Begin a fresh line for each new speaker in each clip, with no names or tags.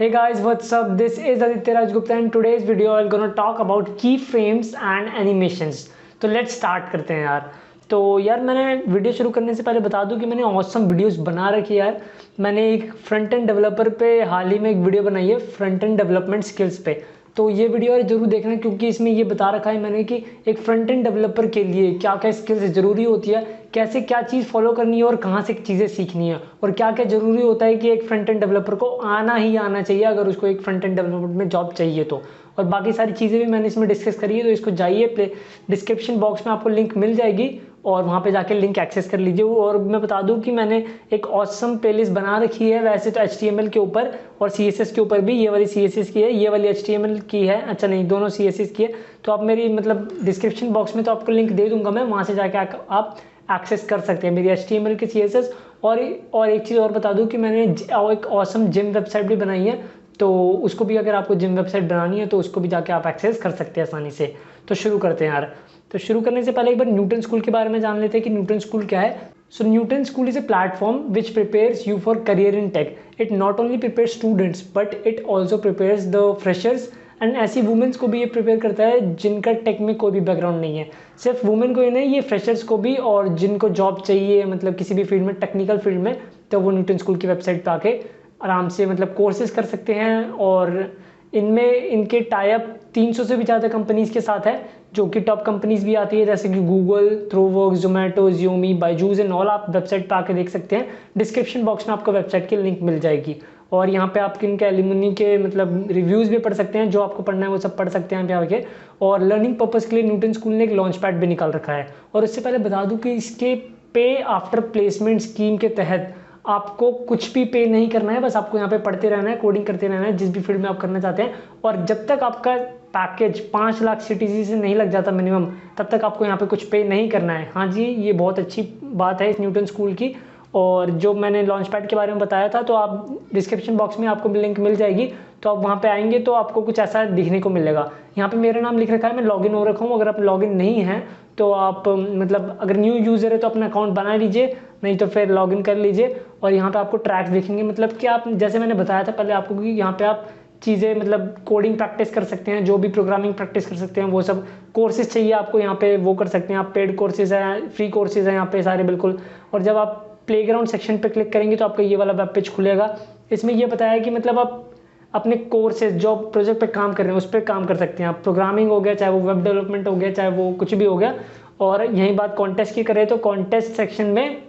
Hey guys, what's up? This is Aditya Raj Gupta and today's video I'm gonna talk about keyframes and animations. तो let's start करते हैं यार। तो यार मैंने वीडियो शुरू करने से पहले बता दूं कि मैंने ऑसम वीडियोस बना रखी है यार। मैंने एक फ्रंट एंड डेवलपर पे हाल ही में एक वीडियो बनाई है फ्रंट एंड डेवलपमेंट स्किल्स पे। तो ये वीडियो यार जरूर देखना क्योंकि इसमें ये बता रखा है मैंने कि एक फ्रंट एंड डेवलपर के लिए क्या क्या स्किल्स ज़रूरी होती है, कैसे क्या चीज़ फॉलो करनी है और कहाँ से चीज़ें सीखनी है और क्या क्या ज़रूरी होता है कि एक फ्रंट एंड डेवलपर को आना ही आना चाहिए अगर उसको एक फ्रंट एंड डेवलपमेंट में जॉब चाहिए तो। और बाकी सारी चीज़ें भी मैंने इसमें डिस्कस करी है, तो इसको जाइए प्ले डिस्क्रिप्शन बॉक्स में आपको लिंक मिल जाएगी और वहाँ पे जाके लिंक एक्सेस कर लीजिए। और मैं बता दूँ कि मैंने एक ऑसम प्लेलिस्ट बना रखी है वैसे तो HTML के ऊपर और CSS के ऊपर भी। ये वाली CSS की है, ये वाली HTML की है। अच्छा नहीं, दोनों CSS की है। तो आप मेरी मतलब डिस्क्रिप्शन बॉक्स में तो आपको लिंक दे दूंगा मैं, वहाँ से जाके आप एक्सेस कर सकते हैं मेरी HTML की CSS। और एक चीज़ और बता दूं कि मैंने एक ऑसम जिम वेबसाइट भी बनाई है, तो उसको भी अगर आपको जिम वेबसाइट बनानी है तो उसको भी जाके आप एक्सेस कर सकते हैं आसानी से। तो शुरू करते हैं यार। तो शुरू करने से पहले एक बार न्यूटन स्कूल के बारे में जान लेते हैं कि न्यूटन स्कूल क्या है। So Newton school is a platform which prepares you for career in tech. It not only prepares students but it also prepares the freshers and ऐसी वुमेन्स को भी ये प्रिपेयर करता है जिनका टेक में कोई भी बैकग्राउंड नहीं है। सिर्फ वुमेन को ही नहीं, ये फ्रेशर्स को भी, और जिनको जॉब चाहिए मतलब किसी भी फील्ड में, टेक्निकल फील्ड में, तो वो न्यूटन स्कूल की वेबसाइट पे आके आराम से मतलब कोर्सेज कर सकते हैं। और इनमें इनके टाई अप 300 से भी ज़्यादा कंपनीज के साथ है, जो कि टॉप कंपनीज भी आती है जैसे कि Google, ThoughtWorks, Zomato, Xiaomi, Byju's and all. आप वेबसाइट पे आके देख सकते हैं। डिस्क्रिप्शन बॉक्स में आपको वेबसाइट की लिंक मिल जाएगी और यहाँ पे आप इनके एलुमनी के मतलब रिव्यूज़ भी पढ़ सकते हैं, जो आपको पढ़ना है वो सब पढ़ सकते हैं यहाँ पे। और लर्निंग पर्पज़ के लिए न्यूटन स्कूल ने एक लॉन्च पैड भी निकाल रखा है। और उससे पहले बता दूँ कि इसके पे आफ्टर प्लेसमेंट स्कीम के तहत आपको कुछ भी पे नहीं करना है, बस आपको यहाँ पे पढ़ते रहना है, कोडिंग करते रहना है जिस भी फील्ड में आप करना चाहते हैं। और जब तक आपका पैकेज 5 लाख CTC से नहीं लग जाता मिनिमम, तब तक आपको यहाँ पे कुछ पे नहीं करना है। हाँ जी, ये बहुत अच्छी बात है इस न्यूटन स्कूल की। और जो मैंने लॉन्च पैड के बारे में बताया था, तो आप डिस्क्रिप्शन बॉक्स में आपको लिंक मिल जाएगी, तो आप वहाँ पे आएंगे तो आपको कुछ ऐसा दिखने को मिलेगा। यहाँ पे मेरा नाम लिख रखा है, मैं लॉगिन हो रखा हूँ। अगर आप लॉगिन नहीं हैं तो आप मतलब अगर न्यू यूज़र है तो अपना अकाउंट बना लीजिए, नहीं तो फिर लॉगिन कर लीजिए। और यहाँ पे आपको ट्रैक्स दिखेंगे, मतलब कि आप जैसे मैंने बताया था पहले आपको कि यहाँ पे आप चीज़ें मतलब कोडिंग प्रैक्टिस कर सकते हैं, जो भी प्रोग्रामिंग प्रैक्टिस कर सकते हैं, वो सब कोर्सेज चाहिए आपको यहाँ पे वो कर सकते हैं आप। पेड कोर्सेज हैं, फ्री कोर्सेज हैं यहाँ पे सारे बिल्कुल। और जब आप प्लेग्राउंड सेक्शन पे क्लिक करेंगे तो आपका ये वाला वेब पेज खुलेगा। इसमें ये बताया कि मतलब आप अपने कोर्सेज जो प्रोजेक्ट पे काम कर रहे हैं उस पर काम कर सकते हैं आप। प्रोग्रामिंग हो गया, चाहे वो वेब डेवलपमेंट हो गया, चाहे वो कुछ भी हो गया। और यही बात कॉन्टेस्ट की करें तो कॉन्टेस्ट सेक्शन में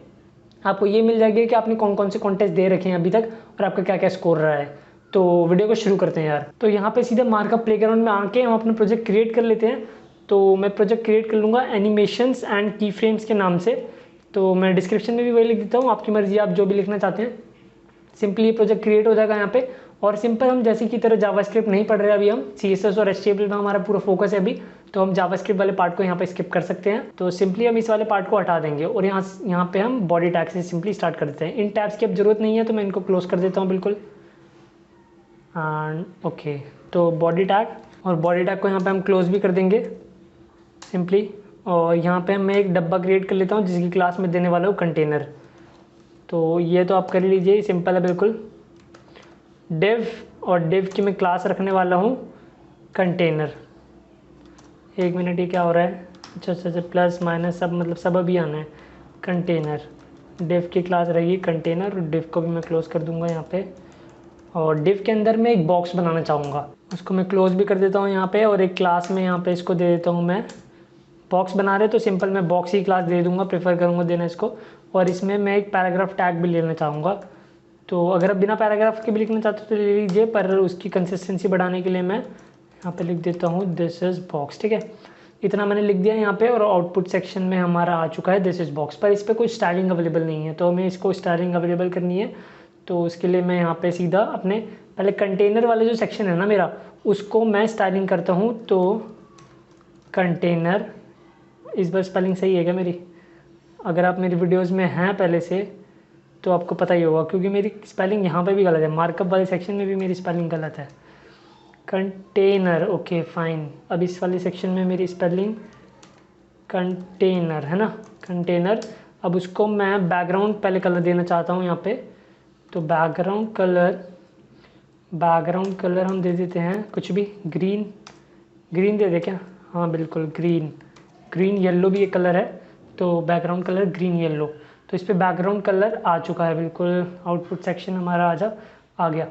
आपको ये मिल जाएगी कि आपने कौन कौन से कॉन्टेस्ट दे रखे हैं अभी तक और आपका क्या क्या स्कोर रहा है। तो वीडियो को शुरू करते हैं यार। तो यहाँ पे सीधा मार्कअप प्लेग्राउंड में आके हम अपना प्रोजेक्ट क्रिएट कर लेते हैं। तो मैं प्रोजेक्ट क्रिएट कर लूँगा एनिमेशंस एंड की फ्रेम्स के नाम से। तो मैं डिस्क्रिप्शन में भी वही लिख देता हूँ, आपकी मर्जी, आप जो भी लिखना चाहते हैं। सिंपली ये प्रोजेक्ट क्रिएट हो जाएगा यहाँ पे। और सिंपल हम जैसे की तरह जावास्क्रिप्ट नहीं पढ़ रहे अभी, हम CSS और HTML में हमारा पूरा फोकस है अभी, तो हम जावास्क्रिप्ट वाले पार्ट को यहाँ पे स्किप कर सकते हैं। तो सिंपली हम इस वाले पार्ट को हटा देंगे और यहाँ पे हम बॉडी टैग से सिंपली स्टार्ट कर देते हैं। इन टैब्स की अब जरूरत नहीं है तो मैं इनको क्लोज कर देता हूँ बिल्कुल। एंड ओके, तो बॉडी टैग, और बॉडी टैग को यहाँ पे हम क्लोज भी कर देंगे सिंपली। और यहाँ पे मैं एक डब्बा क्रिएट कर लेता हूँ जिसकी क्लास में देने वाला हूँ कंटेनर। तो ये तो आप कर लीजिए, सिंपल है बिल्कुल। डिव, और डिव की मैं क्लास रखने वाला हूँ कंटेनर। एक मिनट, ये क्या हो रहा है? अच्छा, प्लस माइनस सब मतलब सब अभी आना है। कंटेनर, डिव की क्लास रहेगी कंटेनर, और डिव को भी मैं क्लोज कर दूंगा यहाँ पे। और डिव के अंदर मैं एक बॉक्स बनाना चाहूँगा, उसको मैं क्लोज भी कर देता हूँ यहाँ पे। और एक क्लास में यहाँ पे इसको दे देता हूँ मैं, बॉक्स बना रहे तो सिंपल मैं बॉक्स ही क्लास दे दूँगा, प्रेफर करूँगा देना इसको। और इसमें मैं एक पैराग्राफ टैग भी लेना चाहूँगा। तो अगर आप बिना पैराग्राफ के भी लिखना चाहते हो तो ले लीजिए, पर उसकी कंसिस्टेंसी बढ़ाने के लिए मैं यहाँ पे लिख देता हूँ दिस इज़ बॉक्स। ठीक है, इतना मैंने लिख दिया यहाँ पे। और आउटपुट सेक्शन में हमारा आ चुका है दिस इज़ बॉक्स, पर इस पर कोई स्टाइलिंग अवेलेबल नहीं है, तो हमें इसको स्टाइलिंग अवेलेबल करनी है। तो उसके लिए मैं यहाँ पे सीधा अपने पहले कंटेनर वाले जो सेक्शन है ना मेरा, उसको मैं स्टाइलिंग करता हूँ। तो कंटेनर, इस बार स्पेलिंग सही है क्या मेरी? अगर आप मेरी वीडियोस में हैं पहले से तो आपको पता ही होगा, क्योंकि मेरी स्पेलिंग यहाँ पे भी गलत है, मार्कअप वाले सेक्शन में भी मेरी स्पेलिंग गलत है। Container, okay fine. अब इस वाले सेक्शन में मेरी स्पेलिंग कंटेनर है ना, कंटेनर। अब उसको मैं बैकग्राउंड पहले कलर देना चाहता हूँ यहाँ पे। तो बैकग्राउंड कलर बैकग्राउंड कलर हम दे देते हैं कुछ भी, ग्रीन, ग्रीन दे दे क्या? हाँ बिल्कुल ग्रीन, ग्रीन येलो भी एक कलर है, तो बैकग्राउंड कलर ग्रीन येलो। तो इस पर बैकग्राउंड कलर आ चुका है बिल्कुल, आउटपुट सेक्शन हमारा आ गया।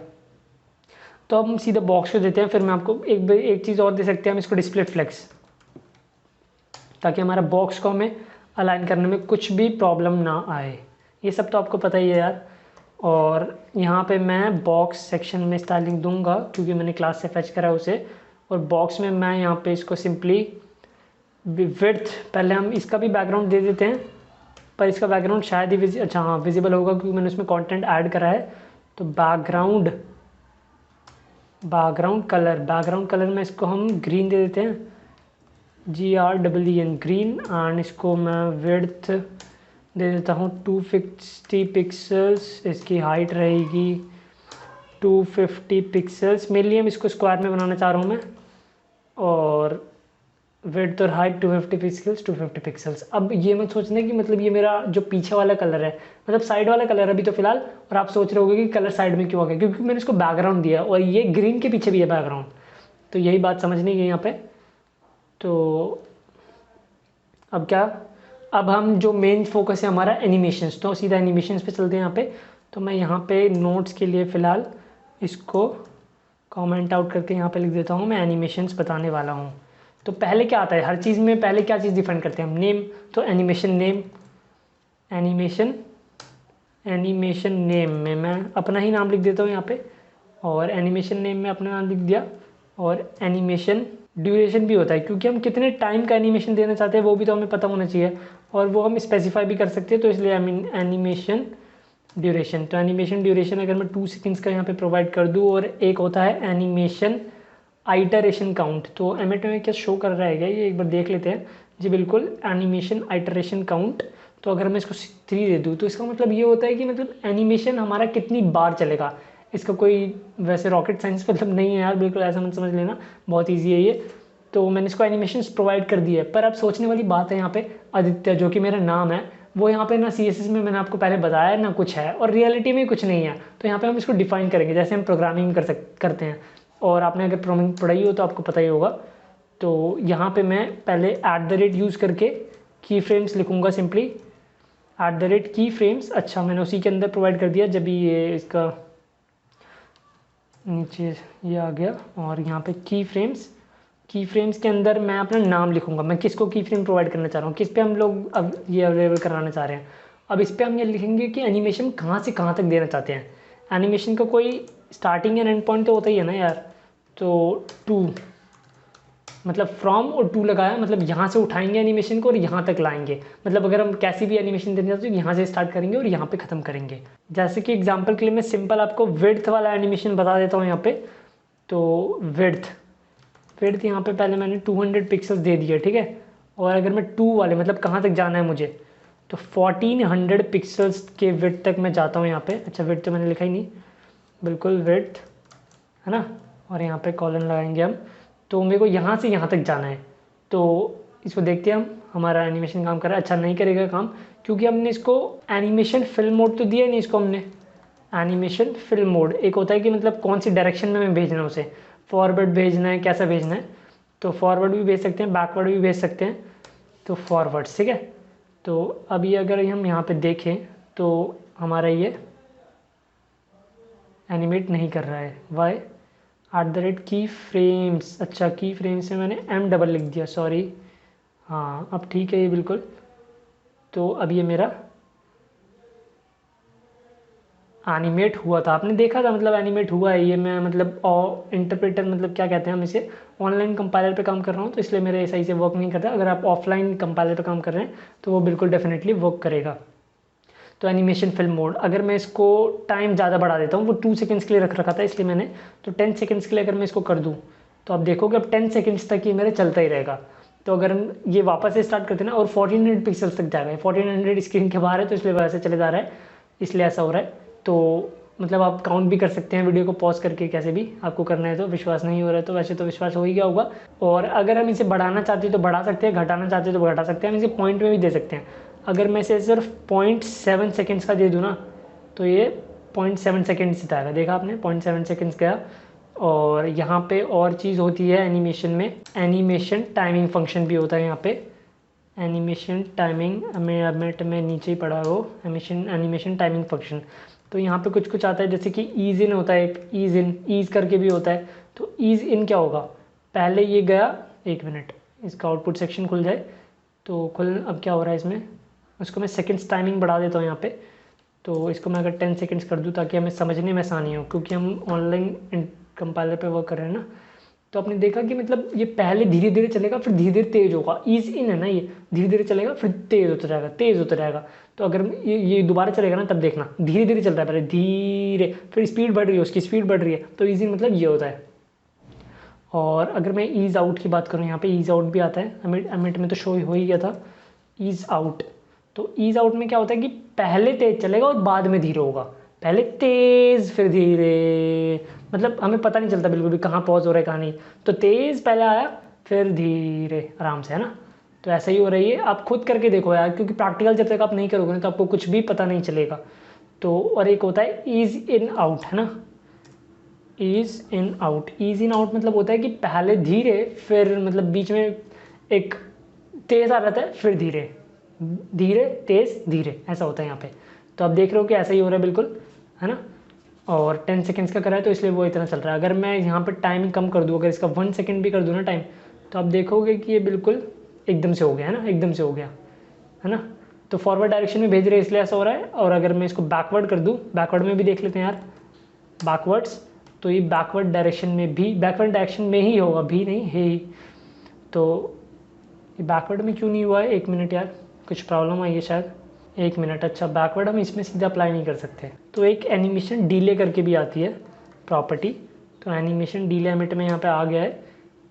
तो अब हम सीधा बॉक्स को देते हैं, फिर मैं आपको एक चीज़ और दे सकते हैं हम इसको, डिस्प्ले फ्लेक्स, ताकि हमारा बॉक्स को हमें अलाइन करने में कुछ भी प्रॉब्लम ना आए। ये सब तो आपको पता ही है यार। और यहाँ पे मैं बॉक्स सेक्शन में स्टाइलिंग दूंगा क्योंकि मैंने क्लास से फैच करा उसे। और बॉक्स में मैं यहाँ पे इसको सिंपली विड्थ, पहले हम इसका भी बैकग्राउंड दे देते हैं, पर इसका बैकग्राउंड शायद ही अच्छा हाँ विजिबल होगा क्योंकि मैंने उसमें कंटेंट ऐड करा है। तो बैकग्राउंड कलर में इसको हम ग्रीन दे देते हैं, GREEN ग्रीन। एंड इसको मैं विड्थ दे देता हूँ 250 पिक्सल्स, इसकी हाइट रहेगी 250 पिक्सल्स। मेनली हम इसको स्क्वायर में बनाना चाह रहा हूँ मैं, और विड्थ और हाइट 250 पिक्सल्स। अब ये मत सोचना कि मतलब ये मेरा जो पीछे वाला कलर है, मतलब साइड वाला कलर अभी तो फिलहाल, और आप सोच रहे होगे कि कलर साइड में क्यों आ गया, क्योंकि मैंने इसको बैकग्राउंड दिया और ये ग्रीन के पीछे भी है बैकग्राउंड। तो यही बात समझनी है यहाँ पे। तो अब क्या, अब हम जो मेन फोकस है हमारा एनिमेशंस, तो सीधा एनिमेशंस पे चलते हैं यहाँ पे। तो मैं यहाँ पे नोट्स के लिए फ़िलहाल इसको कमेंट आउट करके यहाँ पे लिख देता हूँ, मैं एनिमेशंस बताने वाला हूँ। तो पहले क्या आता है हर चीज़ में, पहले क्या चीज़ डिफाइन करते हैं हम, नेम। तो एनिमेशन नेम, एनिमेशन नेम में मैं अपना ही नाम लिख देता हूँ यहाँ पे, और एनिमेशन नेम में अपना नाम लिख दिया। और एनिमेशन ड्यूरेशन भी होता है, क्योंकि हम कितने टाइम का एनिमेशन देना चाहते हैं वो भी तो हमें पता होना चाहिए, और वो हम स्पेसिफाई भी कर सकते हैं। तो इसलिए एनिमेशन ड्यूरेशन, तो एनिमेशन ड्यूरेशन अगर मैं 2 सेकेंड्स का यहाँ पे प्रोवाइड कर दूँ। और एक होता है एनिमेशन आइटरेशन काउंट। तो एमएट में क्या शो कर रहा है क्या, ये एक बार देख लेते हैं। जी बिल्कुल, एनिमेशन आइटरेशन काउंट। तो अगर मैं इसको 3 दे दूँ तो इसका मतलब ये होता है कि मतलब एनिमेशन हमारा कितनी बार चलेगा। इसका कोई वैसे रॉकेट साइंस मतलब नहीं है यार, बिल्कुल ऐसा मत समझ लेना, बहुत ईजी है ये। तो मैंने इसको एनिमेशन प्रोवाइड कर दिया है। पर अब सोचने वाली बात है यहाँ पे, आदित्य जो कि मेरा नाम है, वो यहाँ पे ना CSS में मैंने आपको पहले बताया ना कुछ है, और रियलिटी में कुछ नहीं है। तो यहाँ पे हम इसको डिफाइन करेंगे जैसे हम प्रोग्रामिंग करते हैं, और आपने अगर प्रोग्रामिंग पढ़ाई हो तो आपको पता ही होगा। तो यहाँ पे मैं पहले @ यूज़ करके की फ्रेम्स लिखूँगा, सिंपली @ की फ्रेम्स। अच्छा, मैंने उसी के अंदर प्रोवाइड कर दिया जब ये इसका नीचे ये आ गया। और यहाँ पे की फ्रेम्स के अंदर मैं अपना नाम लिखूँगा, मैं किसको की फ्रेम प्रोवाइड करना चाह रहा हूँ, किस पे हम लोग अब ये अवेलेबल कराना चाह रहे हैं। अब इस पर हम ये लिखेंगे कि एनिमेशन कहाँ से कहाँ तक देना चाहते हैं। एनिमेशन का कोई स्टार्टिंग एंड एंड पॉइंट तो होता ही है ना यार। तो 2 मतलब फ्रॉम और 2 लगाया, मतलब यहाँ से उठाएंगे एनिमेशन को और यहाँ तक लाएंगे। मतलब अगर हम कैसी भी एनिमेशन देना चाहते हैं तो यहाँ से स्टार्ट करेंगे और यहाँ पे ख़त्म करेंगे। जैसे कि एग्जांपल के लिए मैं सिंपल आपको विड्थ वाला एनिमेशन बता देता हूँ यहाँ पे। तो विड्थ यहाँ पे पहले मैंने 200 पिक्सल्स दे दिया, ठीक है। और अगर मैं 2 वाले मतलब कहाँ तक जाना है मुझे, तो 1400 पिक्सल्स के विड्थ तक मैं जाता हूँ यहाँ पे। अच्छा, विड्थ तो मैंने लिखा ही नहीं, बिल्कुल विड्थ है ना। और यहाँ पे कॉलन लगाएंगे हम। तो मेरे को यहाँ से यहाँ तक जाना है। तो इसको देखते हैं हम, हमारा एनिमेशन काम कर रहा है। अच्छा, नहीं करेगा काम क्योंकि हमने इसको एनिमेशन फिल्म मोड तो दिया ही नहीं इसको हमने। एनिमेशन फिल्म मोड एक होता है कि मतलब कौन सी डायरेक्शन में हमें भेजना है उसे, फॉरवर्ड भेजना है, कैसा भेजना है। तो फॉरवर्ड भी भेज सकते हैं, बैकवर्ड भी भेज सकते हैं। तो फॉरवर्ड, ठीक है। तो अभी अगर हम यहाँ पे देखें तो हमारा ये एनिमेट नहीं कर रहा है, वाई, @ की फ्रेम्स। अच्छा, की फ्रेम्स में मैंने M लिख दिया, सॉरी। हाँ, अब ठीक है ये बिल्कुल। तो अब ये मेरा एनिमेट हुआ था, आपने देखा था, मतलब एनिमेट हुआ है ये। मैं मतलब इंटरप्रेटर मतलब क्या कहते हैं हम इसे, ऑनलाइन कंपाइलर पे काम कर रहा हूँ, तो इसलिए मेरे सही से वर्क नहीं करता। अगर आप ऑफलाइन कंपाइलर पे काम कर रहे हैं तो वो बिल्कुल डेफिनेटली वर्क करेगा। तो एनिमेशन फिल्म मोड, अगर मैं इसको टाइम ज़्यादा बढ़ा देता हूँ, वो 2 सेकेंड्स के लिए रख रखा था इसलिए मैंने, तो 10 सेकेंड्स के लिए अगर मैं इसको कर दूँ तो आप देखोगे अब 10 सेकेंड्स तक ये मेरे चलता ही रहेगा। तो अगर हम ये वापस से स्टार्ट करते हैं ना, और 1400 पिक्सल्स तक जाएगा, 1400 स्क्रीन के बाहर है तो इसलिए वैसे चले जा रहा है, इसलिए ऐसा हो रहा है। तो मतलब आप काउंट भी कर सकते हैं वीडियो को पॉज करके, कैसे भी आपको करना है। तो विश्वास नहीं हो रहा है तो वैसे तो विश्वास हो ही गया होगा। और अगर हम इसे बढ़ाना चाहते हैं तो बढ़ा सकते हैं, घटाना चाहते हैं तो घटा सकते हैं, हम इसे पॉइंट में भी दे सकते हैं। अगर मैं इसे सिर्फ 0.7 सेकेंड्स का दे दूँ ना, तो ये 0.7 सेकेंड्स दिखाएगा, देखा आपने 0.7 सेकेंड्स गया। और यहाँ पे और चीज़ होती है एनिमेशन में, एनिमेशन टाइमिंग फंक्शन भी होता है यहाँ पे। एनिमेशन टाइमिंग में नीचे ही पड़ा हो, एनिमेशन टाइमिंग फंक्शन। तो यहाँ पे कुछ कुछ आता है, जैसे कि ईज इन होता है, एक ईज करके भी होता है। तो ईज इन क्या होगा, पहले ये गया, 1 मिनट इसका आउटपुट सेक्शन खुल जाए तो अब क्या हो रहा है इसमें, उसको मैं सेकेंड्स टाइमिंग बढ़ा देता हूँ यहाँ पे। तो इसको मैं अगर 10 सेकेंड्स कर दूँ ताकि हमें समझने में आसानी हो, क्योंकि हम ऑनलाइन कंपाइलर पे वर्क कर रहे हैं ना। तो आपने देखा कि मतलब ये पहले धीरे धीरे चलेगा, फिर धीरे धीरे तेज़ होगा। ईज इन है ना, ये धीरे धीरे चलेगा फिर तेज़ होता जाएगा, तेज़ होता जाएगा। तो अगर ये दोबारा चलेगा ना, तब देखना धीरे धीरे चल रहा है, पहले धीरे, फिर स्पीड बढ़ रही है, उसकी स्पीड बढ़ रही है। तो ईज इन मतलब ये होता है। और अगर मैं ईज़ आउट की बात करूँ, यहाँ पे ईज़ आउट भी आता है, एमिट में तो शो हो ही गया था ईज़ आउट। तो ईज़ आउट में क्या होता है कि पहले तेज़ चलेगा और बाद में धीरे होगा, पहले तेज़ फिर धीरे, मतलब हमें पता नहीं चलता बिल्कुल भी कहाँ पॉज हो रहा है कहाँ नहीं। तो तेज़ पहले आया फिर धीरे आराम से, है ना। तो ऐसा ही हो रही है, आप खुद करके देखो यार, क्योंकि प्रैक्टिकल जब तक आप नहीं करोगे ना तो आपको कुछ भी पता नहीं चलेगा। तो और एक होता है ईज़ इन आउट, है ना, is in out. Is in out मतलब होता है कि पहले धीरे फिर मतलब बीच में एक तेज़ आ जाता है, फिर धीरे धीरे तेज़ धीरे, ऐसा होता है यहाँ पे। तो आप देख रहे हो कि ऐसा ही हो रहा है बिल्कुल, है ना। और 10 सेकेंड्स का करा है तो इसलिए वो इतना चल रहा है। अगर मैं यहाँ पे टाइमिंग कम कर दूँ, अगर इसका 1 सेकेंड भी कर दूँ ना टाइम, तो आप देखोगे कि ये बिल्कुल एकदम से हो गया, है ना, एकदम से हो गया, है ना। तो फॉरवर्ड डायरेक्शन में भेज रहे हैं इसलिए ऐसा हो रहा है। और अगर मैं इसको बैकवर्ड कर दूँ, बैकवर्ड में भी देख लेते हैं यार, बैकवर्ड्स, तो ये बैकवर्ड डायरेक्शन में भी, बैकवर्ड डायरेक्शन में ही होगा, भी नहीं है ही। तो ये बैकवर्ड में क्यों नहीं हुआ है, 1 मिनट यार, कुछ प्रॉब्लम आई है शायद। 1 मिनट, अच्छा बैकवर्ड हम इसमें सीधा अप्लाई नहीं कर सकते। तो एक एनिमेशन डिले करके भी आती है प्रॉपर्टी। तो एनिमेशन डिले एमिट में यहाँ पे आ गया है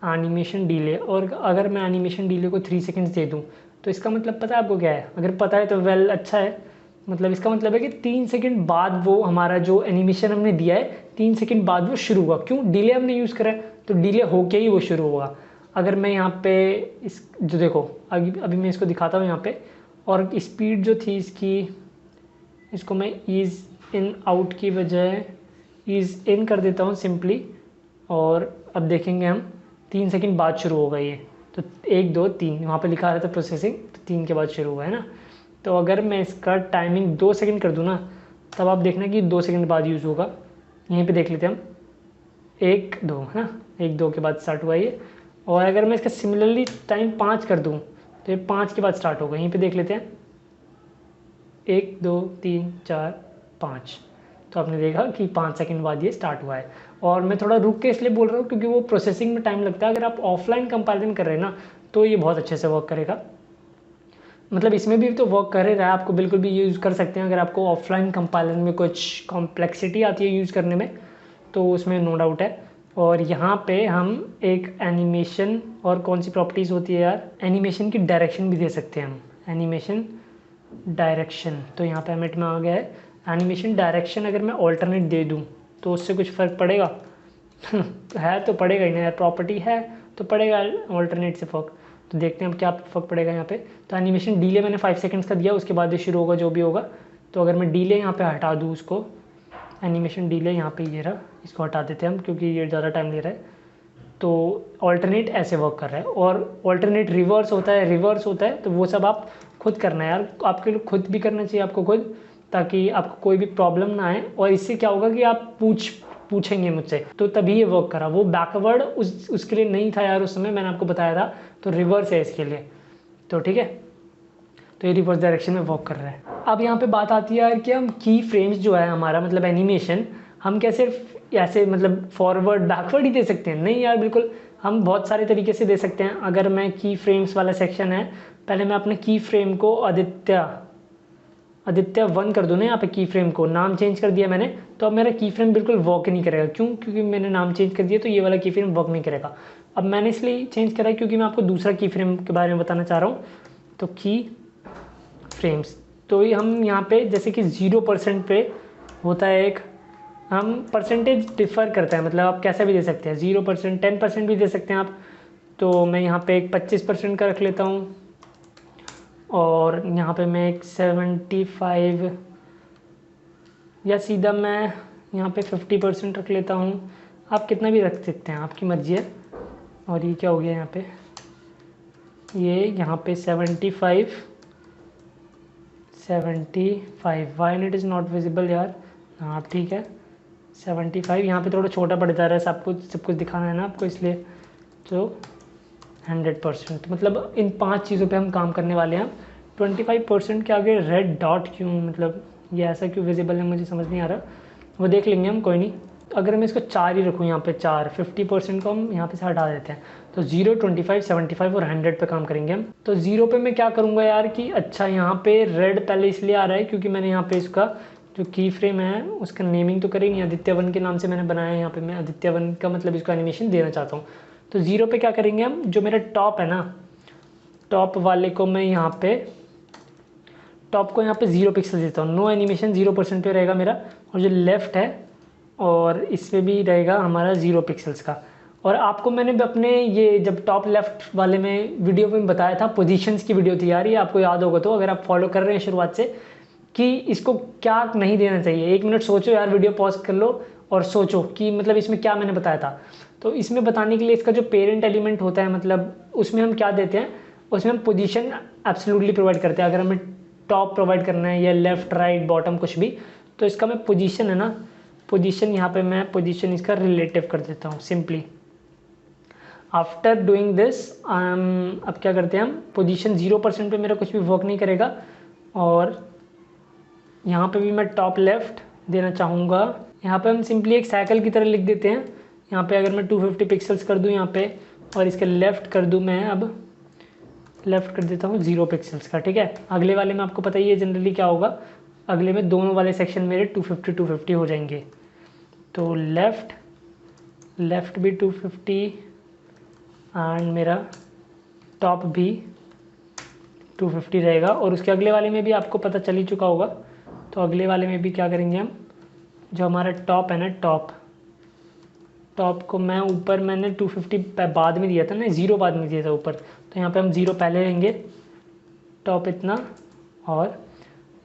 एनिमेशन डिले। और अगर मैं एनिमेशन डिले को 3 सेकेंड्स दे दूँ तो इसका मतलब पता है आपको क्या है, अगर पता है तो वेल अच्छा है। मतलब इसका मतलब है कि 3 सेकंड बाद वो हमारा जो एनिमेशन हमने दिया है 3 सेकंड बाद वो शुरू हुआ। क्यों, डिले हमने यूज़ करा है तो डिले होके ही वो शुरू होगा। अगर मैं यहाँ पे इस जो देखो अभी मैं इसको दिखाता हूँ यहाँ पे, और स्पीड जो थी इसकी, इसको मैं ईज़ इन आउट की बजाय ईज़ इन कर देता हूँ सिंपली। और अब देखेंगे हम 3 सेकंड बाद शुरू होगा ये। तो 1 2 3 वहाँ पे लिखा रहा था प्रोसेसिंग, तो 3 के बाद शुरू हुआ, है ना। तो अगर मैं इसका टाइमिंग 2 सेकंड कर दूँ ना, तब आप देखना कि 2 सेकंड बाद यूज़ होगा। यहीं पे देख लेते हैं हम, 1 2, है ना, 1 2 के बाद स्टार्ट हुआ ये। और अगर मैं इसका सिमिलरली टाइम 5 कर दूँ तो ये 5 के बाद स्टार्ट होगा। यहीं पे देख लेते हैं, 1 2 3 4 5। तो आपने देखा कि 5 सेकंड बाद ये स्टार्ट हुआ है। और मैं थोड़ा रुक के इसलिए बोल रहा हूँ क्योंकि वो प्रोसेसिंग में टाइम लगता है। अगर आप ऑफलाइन कंपैरिजन कर रहे हैं ना तो ये बहुत अच्छे से वर्क करेगा। मतलब इसमें भी तो वर्क कर ही रहा है, आपको बिल्कुल भी यूज़ कर सकते हैं। अगर आपको ऑफलाइन कंपाइलर में कुछ कॉम्प्लेक्सिटी आती है यूज़ करने में तो उसमें नो डाउट है। और यहाँ पे हम एक एनिमेशन और कौन सी प्रॉपर्टीज़ होती है यार, एनिमेशन की डायरेक्शन भी दे सकते हैं हम, एनिमेशन डायरेक्शन। तो यहाँ पे एमिट में आ गया है एनिमेशन डायरेक्शन। अगर मैं ऑल्टरनेट दे दूँ तो उससे कुछ फ़र्क पड़ेगा है तो पड़ेगा ही ना यार, प्रॉपर्टी है तो पड़ेगा ऑल्टरनेट से फ़र्क। तो देखते हैं अब क्या फ़र्क पड़ेगा यहाँ पे। तो एनिमेशन डिले मैंने 5 सेकंड्स का दिया, उसके बाद ये शुरू होगा जो भी होगा। तो अगर मैं डिले यहाँ पे हटा दूँ उसको, एनिमेशन डिले यहाँ पे ये रहा, इसको हटा देते हैं हम क्योंकि ये ज़्यादा टाइम ले रहा है। तो ऑल्टरनेट ऐसे वर्क कर रहा है। और ऑल्टरनेट रिवर्स होता है, रिवर्स होता है, तो वो सब आप खुद करना है यार, आपके लिए खुद भी करना चाहिए आपको खुद, ताकि आपको कोई भी प्रॉब्लम ना आए। और इससे क्या होगा कि आप पूछेंगे मुझसे, तो तभी ये वर्क करा। वो बैकवर्ड उसके लिए नहीं था यार, उस समय मैंने आपको बताया था, तो रिवर्स है इसके लिए। तो ठीक है, तो ये रिवर्स डायरेक्शन में वर्क कर रहा है। अब यहाँ पे बात आती है यार कि हम की फ्रेम्स जो है हमारा, मतलब एनिमेशन, हम कैसे ऐसे मतलब फॉरवर्ड बैकवर्ड ही दे सकते हैं? नहीं यार, बिल्कुल हम बहुत सारे तरीके से दे सकते हैं। अगर मैं की फ्रेम्स वाला सेक्शन है, पहले मैं अपने की फ्रेम को आदित्य 1 कर दूँ ना, यहाँ पे की फ्रेम को नाम चेंज कर दिया मैंने, तो अब मेरा की फ्रेम बिल्कुल वर्क नहीं करेगा। क्यों? क्योंकि मैंने नाम चेंज कर दिया, तो ये वाला की फ्रेम वर्क नहीं करेगा। अब मैंने इसलिए चेंज करा क्योंकि मैं आपको दूसरा की फ्रेम के बारे में बताना चाह रहा हूँ। तो की फ्रेम्स, तो ये हम यहाँ पे जैसे कि 0% पे होता है एक, हम परसेंटेज डिफ़र करता है, मतलब आप कैसा भी दे सकते हैं, 0%, 10% भी दे सकते हैं आप। तो मैं यहाँ पे एक 25% का रख लेता हूँ, और यहाँ पे मैं एक 75 या सीधा मैं यहाँ पे 50% रख लेता हूँ। आप कितना भी रख सकते हैं, आपकी मर्ज़ी है। और ये क्या हो गया यहाँ पे, ये यहाँ पे 75 why it is not visible यार। हाँ ठीक है 75। यहाँ पे थोड़ा छोटा पड़ जा रहा है, सब कुछ दिखाना है ना आपको, इसलिए तो 100%। मतलब इन 5 चीज़ों पे हम काम करने वाले हैं। 25% के आगे रेड डॉट क्यों, मतलब ये ऐसा क्यों विजिबल है, मुझे समझ नहीं आ रहा, वो देख लेंगे हम, कोई नहीं। अगर मैं इसको 4 ही रखूँ यहाँ पे 4, 50% को हम यहाँ पे से हटा देते हैं, तो 0, 25, 75 और 100 पे काम करेंगे हम। तो 0 पे मैं क्या करूँगा यार कि अच्छा यहाँ पे रेड पहले इसलिए आ रहा है क्योंकि मैंने यहाँ पे इसका जो की फ्रेम है उसका नेमिंग तो करेंगे, आदित्य वन के नाम से मैंने बनाया है। यहाँ पे मैं आदित्य वन का मतलब इसको एनिमेशन देना चाहता हूँ। तो 0 पे क्या करेंगे हम, जो मेरा टॉप है ना, टॉप वाले को मैं यहाँ पे टॉप को यहाँ पे 0 पिक्सल देता हूँ। नो एनिमेशन 0% पे रहेगा मेरा। और जो लेफ़्ट है और इसमें भी रहेगा हमारा 0 पिक्सल्स का। और आपको मैंने अपने ये जब टॉप लेफ़्ट वाले में वीडियो में बताया था, पोजीशंस की वीडियो थी यार, ये आपको याद होगा तो, अगर आप फॉलो कर रहे हैं शुरुआत से, कि इसको क्या नहीं देना चाहिए। 1 मिनट सोचो यार, वीडियो पॉज कर लो और सोचो कि मतलब इसमें क्या मैंने बताया था। तो इसमें बताने के लिए इसका जो पेरेंट एलिमेंट होता है, मतलब उसमें हम क्या देते हैं, उसमें हम पोजीशन एब्सोल्युटली प्रोवाइड करते हैं। अगर हमें टॉप प्रोवाइड करना है या लेफ़्ट राइट बॉटम कुछ भी, तो इसका मैं पोजीशन है ना, पोजीशन यहाँ पे मैं पोजीशन इसका रिलेटिव कर देता हूँ सिंपली। आफ्टर डूइंग दिस अब क्या करते हैं हम, पोजीशन 0% पे मेरा कुछ भी वर्क नहीं करेगा। और यहाँ पे भी मैं टॉप लेफ़्ट देना चाहूँगा। यहाँ पे हम सिंपली एक साइकिल की तरह लिख देते हैं। यहाँ पे अगर मैं 250 पिक्सल्स कर दूँ यहाँ पे, और इसके लेफ़्ट कर दूँ मैं, अब लेफ़्ट कर देता हूँ 0 पिक्सल्स का, ठीक है। अगले वाले में आपको पता ही है जनरली क्या होगा, अगले में दोनों वाले सेक्शन मेरे 250 हो जाएंगे। तो लेफ़्ट भी 250 एंड मेरा टॉप भी 250 रहेगा। और उसके अगले वाले में भी आपको पता चल ही चुका होगा। तो अगले वाले में भी क्या करेंगे हम, जो हमारा टॉप है ना, टॉप को मैं ऊपर मैंने 250 बाद में दिया था ना, 0 बाद में दिया था ऊपर, तो यहाँ पे हम 0 पहले लेंगे, टॉप इतना। और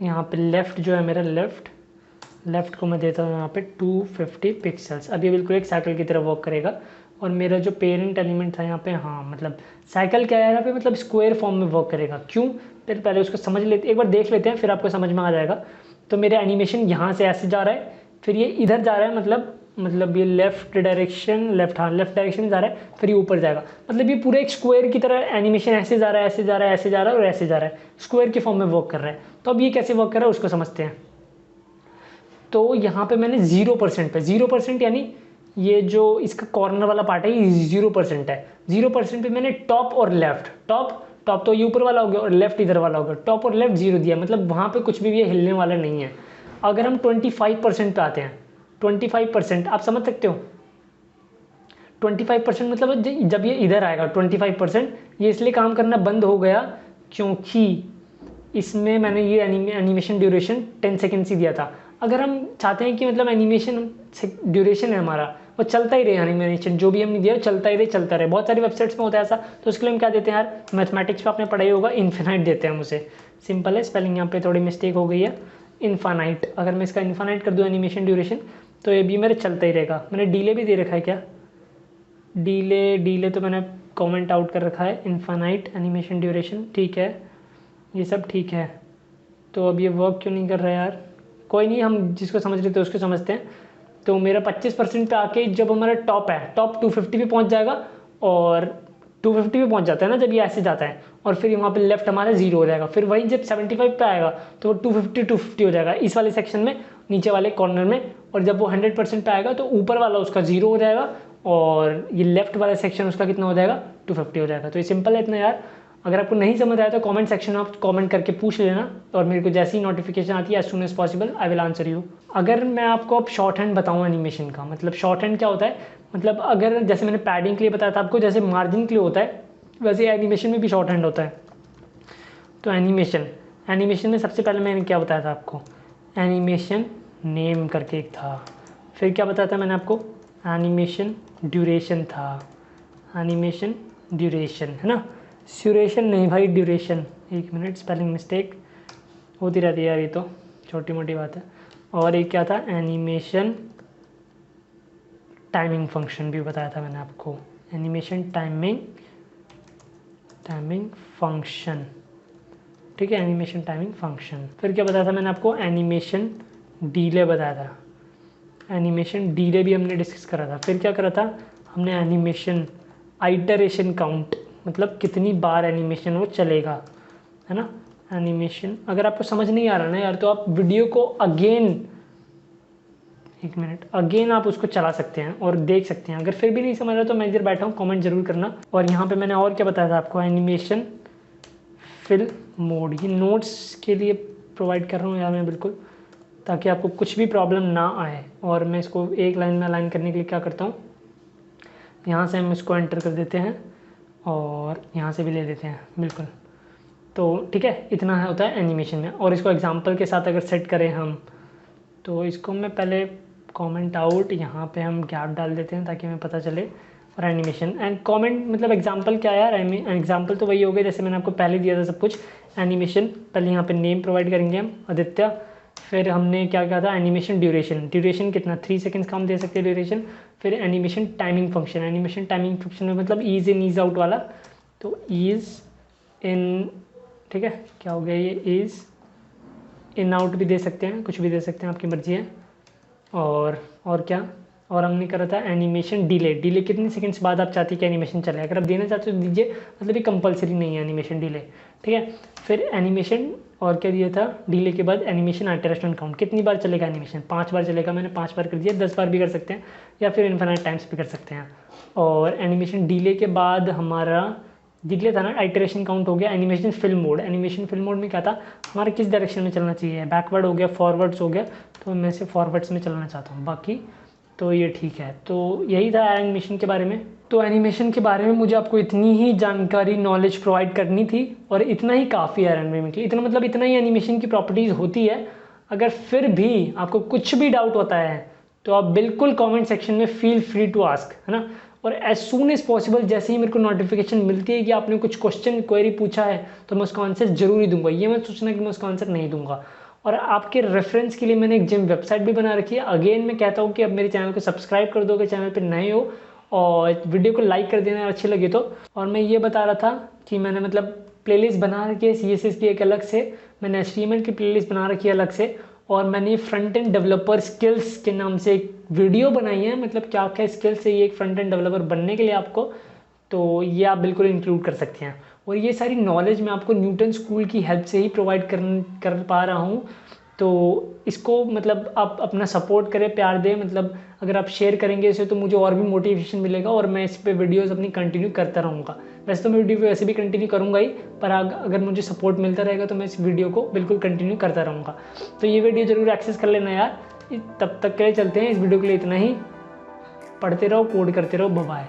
यहाँ पे लेफ़्ट जो है मेरा, लेफ़्ट को मैं देता हूँ यहाँ पे 250 पिक्सल्स। अब ये बिल्कुल एक साइकिल की तरह वर्क करेगा। और मेरा जो पेरेंट एलिमेंट था यहाँ पे, हाँ मतलब साइकिल क्या है यहाँ पे, मतलब स्क्वायर फॉर्म में वर्क करेगा। क्यों, फिर पहले उसको समझ लेते, एक बार देख लेते हैं, फिर आपको समझ में आ जाएगा। तो मेरा एनिमेशन यहाँ से ऐसे जा रहा है, फिर ये इधर जा रहा है, मतलब ये लेफ़्ट डायरेक्शन में जा रहा है, फिर ये ऊपर जाएगा। मतलब ये पूरा एक स्क्वायर की तरह एनिमेशन ऐसे जा रहा है, ऐसे जा रहा है, ऐसे जा रहा है और ऐसे जा रहा है, स्क्वायर के फॉर्म में वर्क कर रहा है। तो अब ये कैसे वर्क कर रहा है उसको समझते हैं। तो यहाँ पे मैंने 0% पे, 0% यानी ये जो इसका कॉर्नर वाला पार्ट है ये 0% है। 0% पे मैंने टॉप और लेफ़्ट, टॉप तो ये ऊपर वाला हो गया और लेफ़्ट इधर वाला हो गया, टॉप और लेफ़्ट 0 दिया, मतलब वहाँ पे कुछ भी ये हिलने वाला नहीं है। अगर हम 25% पे आते हैं, 25% आप समझ सकते हो, 25% मतलब जब ये इधर आएगा 25%, ये इसलिए काम करना बंद हो गया क्योंकि इसमें मैंने ये एनिमेशन ड्यूरेशन 10 सेकेंड्स ही दिया था। अगर हम चाहते हैं कि मतलब एनिमेशन ड्यूरेशन है हमारा वो चलता ही रहे, एनिमेशन जो भी हमने दिया चलता ही रहे, बहुत सारी वेबसाइट्स में होता है ऐसा। तो उसके लिए हम क्या देते हैं यार, मैथमेटिक्स पे आपने पढ़ाई होगा, इन्फिनाइट देते हैं हम उसे। सिंपल है, स्पेलिंग यहाँ पे थोड़ी मिस्टेक हो गई है, इन्फानाइट। अगर मैं इसका इन्फानाइट कर दूँ एनिमेशन ड्यूरेशन, तो ये भी मेरे चलता ही रहेगा। मैंने डिले भी दे रखा है क्या, डिले तो मैंने कमेंट आउट कर रखा है, इन्फानाइट एनिमेशन ड्यूरेशन, ठीक है, ये सब ठीक है। तो अब ये वर्क क्यों नहीं कर रहा है यार, कोई नहीं, हम जिसको समझ लेते हैं उसको समझते हैं। तो मेरा 25% पे आके जब हमारा टॉप है, टॉप 250 पे पहुंच जाएगा, और 250 पे पहुंच जाता है ना जब ये ऐसे जाता है, और फिर वहाँ पे लेफ्ट हमारा 0 हो जाएगा। फिर वही जब 75 पे आएगा तो वो 250 हो जाएगा इस वाले सेक्शन में, नीचे वाले कॉर्नर में। और जब वो 100% पे आएगा तो ऊपर वाला उसका 0 हो जाएगा, और ये लेफ्ट वाला सेक्शन उसका कितना हो जाएगा, 250 हो जाएगा। तो ये सिंपल है इतना यार। अगर आपको नहीं समझ आया तो कमेंट सेक्शन में आप कमेंट करके पूछ लेना, और मेरे को जैसी नोटिफिकेशन आती है as soon as possible I will answer you. अगर मैं आपको अब शॉर्ट हैंड बताऊँ एनिमेशन का, मतलब शॉर्ट हैंड क्या होता है, मतलब अगर जैसे मैंने पैडिंग के लिए बताया था आपको, जैसे मार्जिन के लिए होता है, वैसे एनिमेशन में भी शॉर्ट हैंड होता है। तो एनिमेशन में सबसे पहले मैंने क्या बताया था आपको, एनिमेशन नेम करके एक था, फिर क्या बताया था मैंने आपको, एनिमेशन ड्यूरेशन था, एनिमेशन ड्यूरेशन है ना, स्यूरेशन नहीं भाई, ड्यूरेशन। 1 मिनट, स्पेलिंग मिस्टेक होती रहती है यार, ये तो छोटी मोटी बात है। और एक क्या था, एनिमेशन टाइमिंग फंक्शन भी बताया था मैंने आपको, एनिमेशन टाइमिंग फंक्शन, ठीक है, एनिमेशन टाइमिंग फंक्शन। फिर क्या बताया था मैंने आपको, एनिमेशन डीले बताया था, एनिमेशन डीले भी हमने डिस्कस करा था। फिर क्या करा था हमने, एनिमेशन आइटरेशन काउंट, मतलब कितनी बार एनिमेशन वो चलेगा, है ना। एनिमेशन, अगर आपको समझ नहीं आ रहा ना यार, तो आप वीडियो को अगेन, एक मिनट, अगेन आप उसको चला सकते हैं और देख सकते हैं। अगर फिर भी नहीं समझ रहा तो मैं इधर बैठा हूँ, कमेंट जरूर करना। और यहाँ पे मैंने और क्या बताया था आपको, एनिमेशन फिल मोड, ये नोट्स के लिए प्रोवाइड कर रहा हूँ यार मैं बिल्कुल, ताकि आपको कुछ भी प्रॉब्लम ना आए। और मैं इसको एक लाइन में अलाइन करने के लिए क्या करता हूँ, यहाँ से हम इसको एंटर कर देते हैं और यहाँ से भी ले देते हैं बिल्कुल। तो ठीक है, इतना है होता है एनिमेशन में। और इसको एग्जांपल के साथ अगर सेट करें हम, तो इसको मैं पहले कमेंट आउट, यहाँ पे हम गैप डाल देते हैं ताकि हमें पता चले। और एनिमेशन एंड कमेंट, मतलब एग्जांपल क्या यार, एग्जांपल तो वही हो गया जैसे मैंने आपको पहले दिया था सब कुछ। एनिमेशन, पहले यहाँ पे नेम प्रोवाइड करेंगे हम, आदित्य। फिर हमने क्या कहा था, एनिमेशन ड्यूरेशन, ड्यूरेशन कितना, 3 सेकेंड्स का हम दे सकते हैं ड्यूरेशन। फिर animation timing function, animation timing function में मतलब ईज इन ईज आउट वाला, तो ईज इन, ठीक है, क्या हो गया ये, ईज इन आउट भी दे सकते हैं, कुछ भी दे सकते हैं, आपकी मर्जी है। और क्या, और हमने करा था एनिमेशन डिले, डिले कितने सेकंड्स बाद आप चाहते हैं कि एनिमेशन चले, अगर आप देना चाहते हो तो दीजिए, मतलब ये कंपलसरी नहीं है एनिमेशन डिले, ठीक है। फिर एनिमेशन, और क्या दिया था, डिले के बाद एनिमेशन आइटरेशन काउंट, कितनी बार चलेगा एनिमेशन, 5 बार चलेगा, मैंने 5 बार कर दिया, 10 बार भी कर सकते हैं, या फिर इन्फिनिट टाइम्स भी कर सकते हैं। और एनिमेशन डिले के बाद हमारा डिले था ना, आइटरेशन काउंट हो गया। Animation film mode, animation film mode में क्या था, हमारा किस डायरेक्शन में चलना चाहिए, बैकवर्ड हो गया, फॉरवर्ड्स हो गया, तो मैं से फॉरवर्ड्स में चलना चाहता हूँ, बाकी तो ये ठीक है। तो यही था एनिमेशन के बारे में। तो एनिमेशन के बारे में मुझे आपको इतनी ही जानकारी, नॉलेज प्रोवाइड करनी थी, और इतना ही काफ़ी है एनिमेशन के लिए, इतना मतलब इतना ही एनिमेशन की प्रॉपर्टीज़ होती है। अगर फिर भी आपको कुछ भी डाउट होता है तो आप बिल्कुल कमेंट सेक्शन में फील फ्री टू आस्क, है ना। और एज सून एज पॉसिबल, जैसे ही मेरे को नोटिफिकेशन मिलती है कि आपने कुछ क्वेश्चन क्वेरी पूछा है, तो मैं उसका आंसर जरूर ही दूंगा, ये मत सोचना कि मैं उसका आंसर नहीं दूंगा। और आपके रेफरेंस के लिए मैंने एक जिम वेबसाइट भी बना रखी है। अगेन मैं कहता हूँ कि अब मेरे चैनल को सब्सक्राइब कर दो, अगर चैनल पे नए हो, और वीडियो को लाइक कर देना अच्छी लगे तो। और मैं ये बता रहा था कि मैंने मतलब प्लेलिस्ट बना रखी है CSS की एक अलग से, मैंने HTML की प्लेलिस्ट बना रखी है अलग से, और मैंने फ्रंट एंड डेवलपर स्किल्स के नाम से एक वीडियो बनाई है, मतलब क्या क्या स्किल्स चाहिए एक फ्रंट एंड डेवलपर बनने के लिए आपको, तो ये आप बिल्कुल इंक्लूड कर सकते हैं। और ये सारी नॉलेज मैं आपको न्यूटन स्कूल की हेल्प से ही प्रोवाइड कर पा रहा हूँ। तो इसको मतलब आप अपना सपोर्ट करें, प्यार दें, मतलब अगर आप शेयर करेंगे इसे तो मुझे और भी मोटिवेशन मिलेगा, और मैं इस पे वीडियोस अपनी कंटिन्यू करता रहूँगा। वैसे तो मैं वीडियो वैसे भी कंटिन्यू करूँगा ही, पर अगर मुझे सपोर्ट मिलता रहेगा तो मैं इस वीडियो को बिल्कुल कंटिन्यू करता रहूँगा। तो ये वीडियो ज़रूर एक्सेस कर लेना यार। तब तक के लिए चलते हैं, इस वीडियो के लिए इतना ही। पढ़ते रहो, कोड करते रहो, बाय बाय।